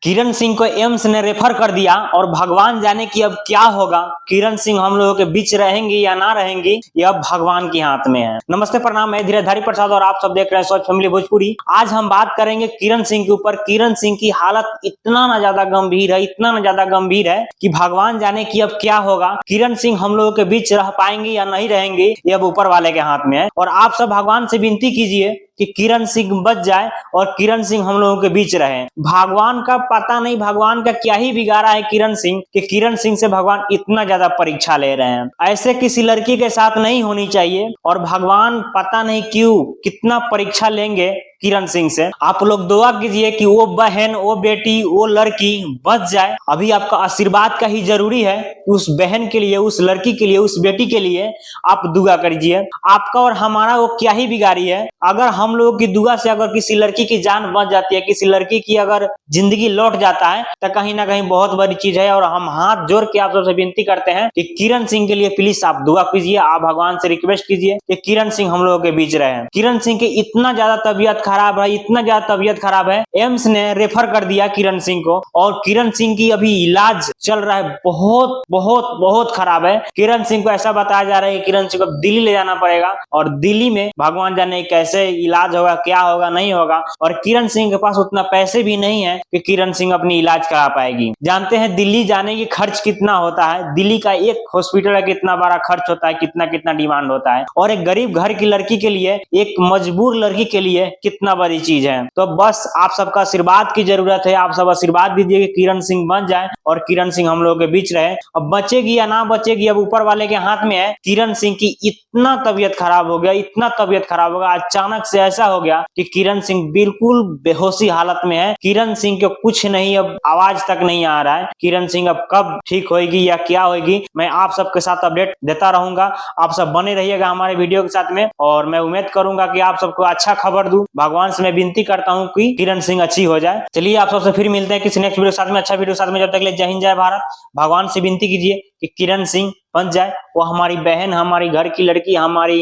किरण सिंह को एम्स ने रेफर कर दिया और भगवान जाने की अब क्या होगा। किरण सिंह हम लोगों के बीच रहेंगी या ना रहेंगी, यह भगवान के हाथ में है। नमस्ते, प्रणाम, मैं धीरधारी प्रसाद और आप सब देख रहे हैं स्वच्छ फैमिली भोजपुरी। आज हम बात करेंगे किरण सिंह के ऊपर। किरण सिंह की हालत इतना ना ज्यादा गंभीर है, इतना ना ज्यादा गंभीर है कि भगवान जाने की अब क्या होगा। किरण सिंह हम लोगों के बीच रह पाएंगे या नहीं रहेंगे, ये अब ऊपर वाले के हाथ में है। और आप सब भगवान से विनती कीजिए कि किरण सिंह बच जाए और किरण सिंह हम लोगों के बीच रहे। भगवान का पता नहीं भगवान का क्या ही बिगाड़ा है किरण सिंह कि किरण सिंह से भगवान इतना ज्यादा परीक्षा ले रहे हैं। ऐसे किसी लड़की के साथ नहीं होनी चाहिए और भगवान पता नहीं क्यों कितना परीक्षा लेंगे किरण सिंह से। आप लोग दुआ कीजिए कि वो बहन, वो बेटी, वो लड़की बच जाए। अभी आपका आशीर्वाद का ही जरूरी है। उस बहन के लिए, उस लड़की के लिए, उस बेटी के लिए आप दुआ करिए। आपका और हमारा वो क्या ही बिगाड़ी है। अगर हम लोगों की दुआ से अगर किसी लड़की की जान बच जाती है, किसी लड़की की अगर जिंदगी लौट जाता है, तो कहीं ना कहीं बहुत बड़ी चीज है। और हम हाथ जोड़ के आप सबसे विनती करते हैं कि किरण सिंह के लिए प्लीज आप दुआ कीजिए। आप भगवान से रिक्वेस्ट कीजिए कि किरण सिंह हम लोगों के बीच रहे। किरण सिंह की इतना ज्यादा तबीयत खराब है, इतना ज्यादा तबीयत खराब है, एम्स ने रेफर कर दिया किरण सिंह को। और किरण सिंह की अभी इलाज चल रहा है, बहुत बहुत बहुत खराब है। किरण सिंह को ऐसा बताया जा रहा है कि किरण सिंह को दिल्ली ले जाना पड़ेगा और दिल्ली में भगवान जाने कैसे इलाज होगा, क्या होगा, नहीं होगा। और किरण सिंह के पास उतना पैसे भी नहीं है कि किरण सिंह अपनी इलाज करा पाएगी। जानते हैं दिल्ली जाने की खर्च कितना होता है, दिल्ली का एक हॉस्पिटल का कितना बड़ा खर्च होता है, कितना कितना डिमांड होता है। और एक गरीब घर की लड़की के लिए, एक मजबूर लड़की के लिए कितना बड़ी चीज है। तो बस आप सबका आशीर्वाद की जरूरत है। आप सब आशीर्वाद दीजिए कि किरण सिंह बच जाए और किरण सिंह हम लोगों के बीच रहे। अब बचेगी या ना बचेगी अब ऊपर वाले के हाथ में है। किरण सिंह की इतना तबीयत खराब हो गया, इतना तबीयत खराब हो गया, अचानक से ऐसा हो गया कि किरण सिंह बिल्कुल बेहोशी हालत में है। किरण सिंह को कुछ नहीं, अब आवाज तक नहीं आ रहा है। किरण सिंह अब कब ठीक होगी या क्या होगी, मैं आप सबके साथ अपडेट देता रहूंगा। आप सब बने रहिएगा हमारे वीडियो के साथ में और मैं उम्मीद करूंगा कि आप सबको अच्छा खबर दूं। भगवान से मैं विनती करता हूं कि किरण सिंह अच्छी हो जाए। चलिए आप सबसे फिर मिलते हैं किसी नेक्स्ट वीडियो के साथ में, अच्छा वीडियो के साथ में। जब तक के लिए जय हिंद, जय भारत। भगवान से विनती कीजिए कि किरण सिंह बच जाए। वो हमारी बहन, हमारी घर की लड़की, हमारी